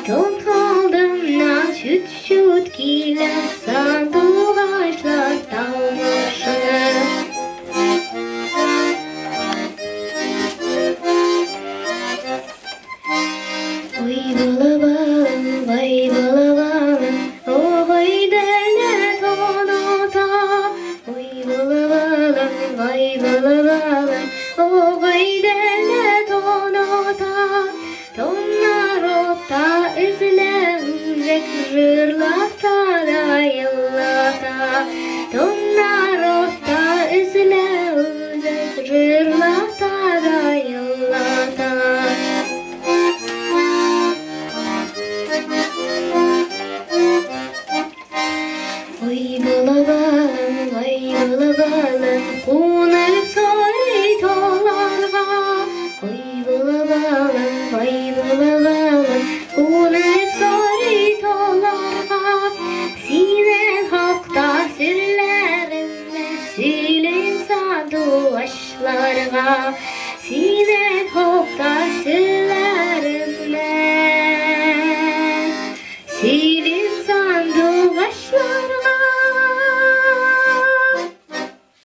Ton aldımdan şüt şüt giler sandığı başlar tavlaşır. Vay balabalım, vay balabalım, o vay derler tonota. Vay balabalım, vay balabalım, o vay derler tonota. Tonlar otta izlenecek rırlata da yıllata. Tonlar otta izlenecek rırlata da yıllata. Vay balabalım, vay balabalım, konup sarı tağlarga. Vay balabalım, vay balabalım, konup sarı tağlarga. Sinen hakta sirlerimle silin sadı aşlarga. Sinen hakta sirlerimle